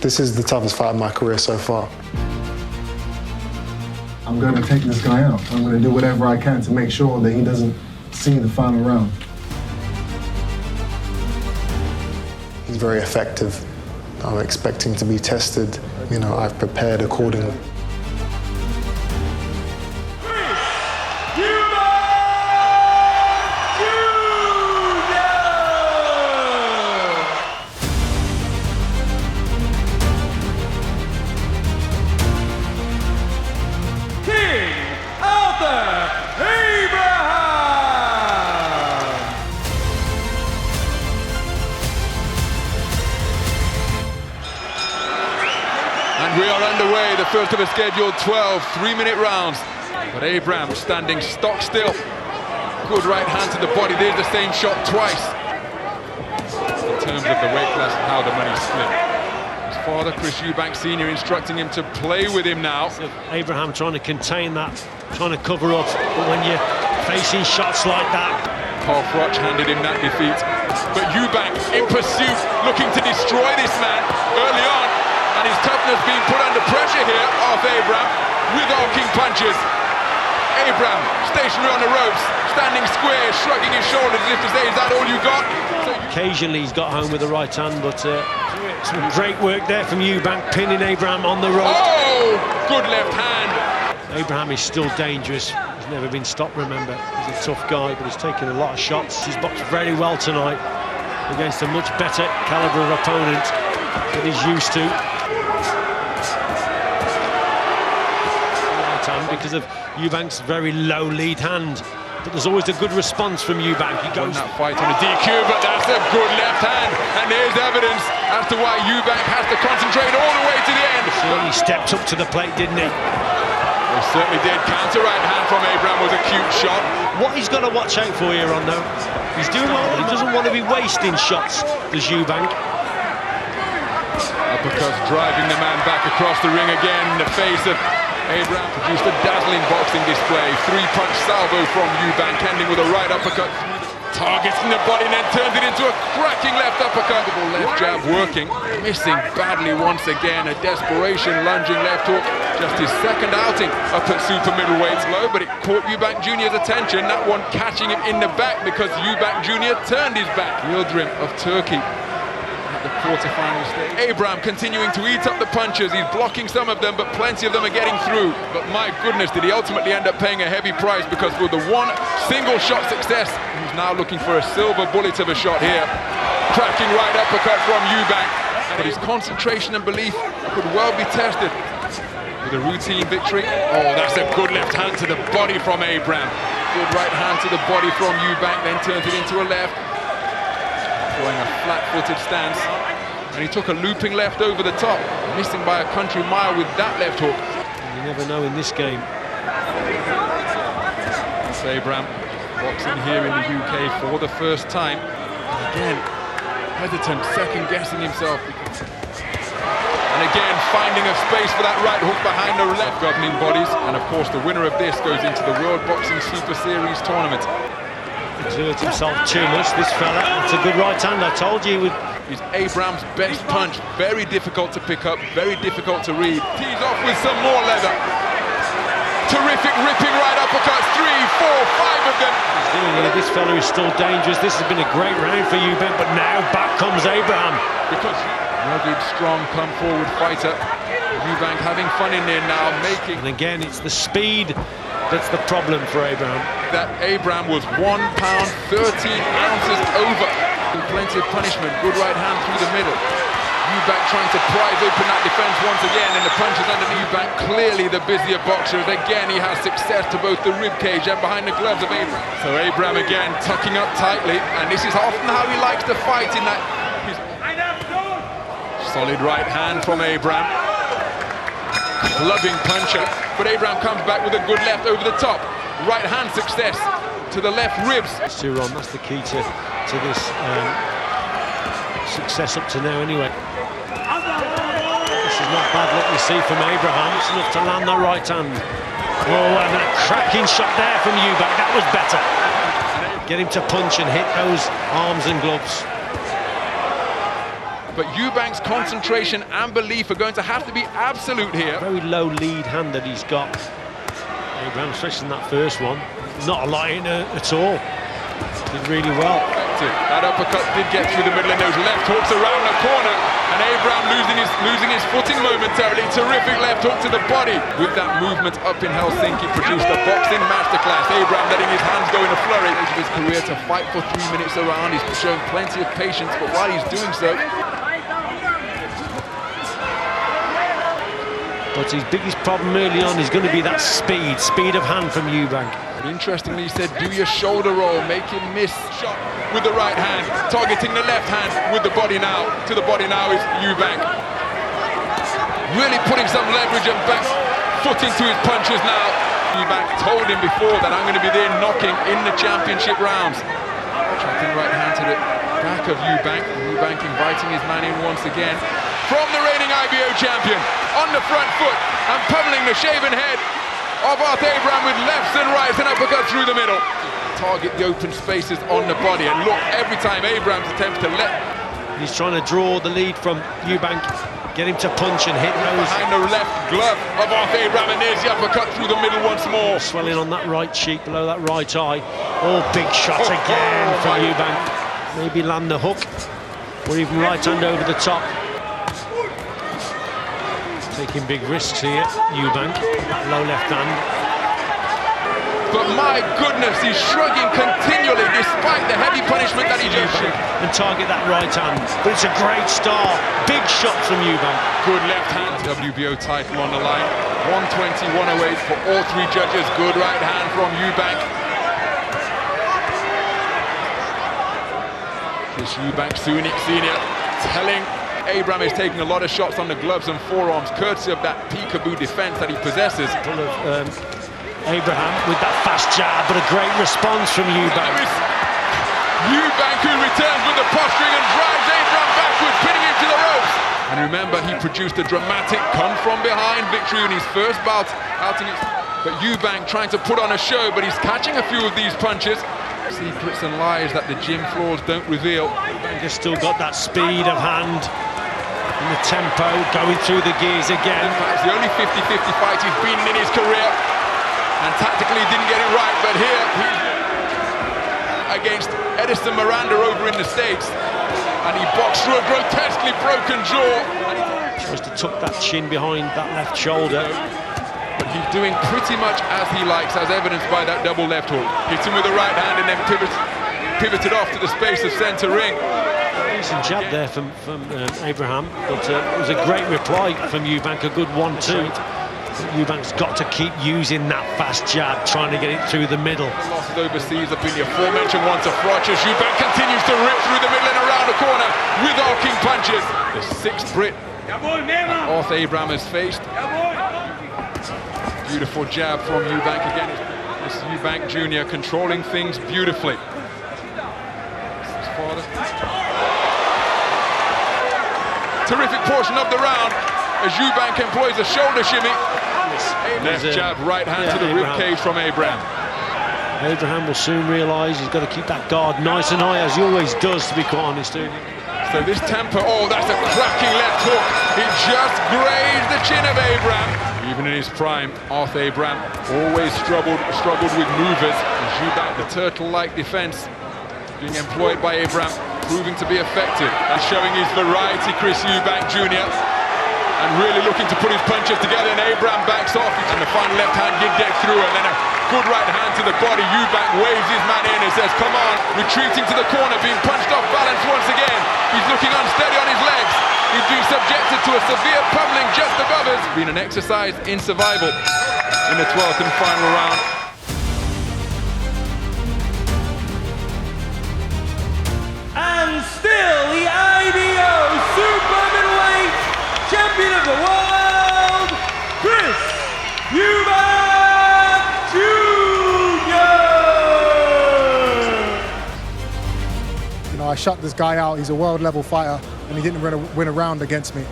This is the toughest fight of my career so far. I'm going to take this guy out. I'm going to do whatever I can to make sure that he doesn't see the final round. He's very effective. I'm expecting to be tested. You know, I've prepared accordingly. And we are underway, the first of a scheduled 12 3-minute rounds. But Abraham standing stock still. Good right hand to the body. There's the same shot twice. In terms of the weight class and how the money's split. His father, Chris Eubank Jr, instructing him to play with him now. So Abraham trying to contain that, trying to cover up. But when you're facing shots like that... Paul Froch handed him that defeat. But Eubank in pursuit, looking to destroy this man early on. And his toughness being put under pressure here off Abraham with arcing punches. Abraham stationary on the ropes, standing square, shrugging his shoulders as if to say, is that all you got? Occasionally he's got home with the right hand, but some great work there from Eubank, pinning Abraham on the rope. Oh, good left hand. Abraham is still dangerous. He's never been stopped, remember. He's a tough guy, but he's taken a lot of shots. He's boxed very well tonight against a much better caliber of opponent that he's used to. Because of Eubank's very low lead hand, but there's always a good response from Eubank. He goes that fight on a DQ, but that's a good left hand, and there's evidence as to why Eubank has to concentrate all the way to the end. Certainly stepped up to the plate, didn't he? He certainly did. Counter right hand from Abraham was a cute shot. What he's got to watch out for here on though, he's doing well, but he doesn't want to be wasting shots, does Eubank. Uppercut driving the man back across the ring again in the face of Abraham. Produced a dazzling boxing display. 3-punch salvo from Eubank, ending with a right uppercut. Targets in the body and then turns it into a cracking left uppercut. Left jab working, missing badly once again. A desperation lunging left hook. Just his second outing up at super middleweight low, but it caught Eubank Jr.'s attention. That one catching him in the back because Eubank Jr. turned his back. Yildirim of Turkey. The quarter-final stage. Abraham continuing to eat up the punches. He's blocking some of them, but plenty of them are getting through. But my goodness, did he ultimately end up paying a heavy price, because with the one single shot success, he's now looking for a silver bullet of a shot here. Cracking right uppercut from Eubank. But his concentration and belief could well be tested with a routine victory. Oh, that's a good left hand to the body from Abraham. Good right hand to the body from Eubank, then turns it into a left. Throwing a flat-footed stance, and he took a looping left over the top, missing by a country mile with that left hook. You never know in this game. That's Abraham boxing here in the UK for the first time. Again, hesitant, second-guessing himself. And again, finding a space for that right hook behind the left. Governing bodies, and of course the winner of this goes into the World Boxing Super Series tournament. Exerts himself too much, this fella. It's a good right hand, I told you. It's Abraham's best punch. Very difficult to pick up, very difficult to read. Tees off with some more leather. Terrific ripping right uppercuts, 3, 4, 5 of them. He's doing it. This fella is still dangerous. This has been a great round for Eubank, but now back comes Abraham. Because rugged, strong, come forward fighter. Eubank having fun in there now, making... And again, it's the speed that's the problem for Abraham. That Abraham was 1 pound 13 ounces over. Plenty of punishment. Good right hand through the middle. Eubank trying to prise open that defense once again, and the punches underneath. Eubank clearly the busier boxer. Again, he has success to both the rib cage and behind the gloves of Abraham. So Abraham again tucking up tightly, and this is often how he likes to fight in that. Solid right hand from Abraham. Clubbing puncher, but Abraham comes back with a good left over the top. Right hand success to the left ribs. Ron, that's the key to this success up to now anyway. This is not bad luck we see from Abraham. It's enough to land that right hand. Oh, and a cracking shot there from Eubank. That was better. Get him to punch and hit those arms and gloves. But Eubank's concentration and belief are going to have to be absolute here. Very low lead hand that he's got. Abraham, especially in that first one, not a lot in at all. Did really well. That uppercut did get through the middle, and those left hooks around the corner. And Abraham losing his footing momentarily. Terrific left hook to the body. With that movement up in Helsinki, produced a boxing masterclass. Abraham letting his hands go in a flurry. Of his career to fight for 3 minutes around. He's shown plenty of patience, but while he's doing so, but his biggest problem early on is going to be that speed of hand from Eubank. But interestingly, he said, do your shoulder roll, make him miss. Shot with the right hand, targeting the left hand with the body now. To the body now is Eubank. Really putting some leverage and back foot into his punches now. Eubank told him before that I'm going to be there knocking in the championship rounds. Tracking right hand to the back of Eubank. Eubank inviting his man in once again. From the reigning IBO champion, on the front foot and pummeling the shaven head of Abraham with lefts and rights and uppercut through the middle. Target the open spaces on the body, and look, every time Abraham attempts to let... He's trying to draw the lead from Eubank, get him to punch and hit those. Behind the left glove of Abraham, and there's the uppercut through the middle once more. Swelling on that right cheek, below that right eye. Oh, big shot again from Eubank. Maybe land the hook, or even right hand over the top. Taking big risks here, Eubank, low left hand. But my goodness, he's shrugging continually despite the heavy punishment that he just shoot. And target that right hand. But it's a great start. Big shot from Eubank. Good left hand. WBO title on the line. 120, 108 for all three judges. Good right hand from Eubank. Chris Eubank Jr. telling Abraham is taking a lot of shots on the gloves and forearms, courtesy of that peekaboo defense that he possesses. Full of Abraham with that fast jab, but a great response from Eubank. Eubank who returns with the posturing and drives Abraham backwards, pinning him to the ropes. And remember, he produced a dramatic come-from-behind victory in his first bout. But Eubank trying to put on a show, but he's catching a few of these punches. Secrets and lies that the gym floors don't reveal. Eubank has still got that speed of hand and the tempo, going through the gears again. It's the only 50-50 fight he's been in his career. And tactically didn't get it right, but here he's against Edison Miranda over in the States, and he boxed through a grotesquely broken jaw. Tries to tuck that chin behind that left shoulder. But he's doing pretty much as he likes, as evidenced by that double left hook. Hits him with the right hand and then pivoted off to the space of centre ring. Decent jab there from Abraham, but it was a great reply from Eubank, a good 1-2. Eubank's got to keep using that fast jab, trying to get it through the middle. Losses overseas have been the aforementioned one to Frotches. Eubank continues to rip through the middle and around the corner with arcing punches. The sixth Brit Arthur Abraham has faced. Beautiful jab from Eubank again. This is Eubank Jr. controlling things beautifully. His father. Terrific portion of the round as Eubank employs a shoulder shimmy. Left jab, right hand to the ribcage from Abraham. Abraham will soon realise he's got to keep that guard nice and high, as he always does, to be quite honest. So this tempo, oh, that's a cracking left hook. It just grazed the chin of Abraham. Even in his prime, Arthur Abraham always struggled with movers. Eubank, the turtle-like defense, being employed by Abraham, proving to be effective. And showing his variety, Chris Eubank Jr. And really looking to put his punches together, and Abraham backs off. And the final left hand did get through, and then a good right hand to the body. Eubank waves his man in and says, come on. Retreating to the corner, being punched off balance once again. He's looking unsteady on his legs. He's being subjected to a severe pummeling just above us. It's been an exercise in survival in the 12th and final round. And still the IBO Super Middleweight Champion of the World, Chris Eubank Jr. I shut this guy out. He's a world level fighter, and he didn't win a round against me.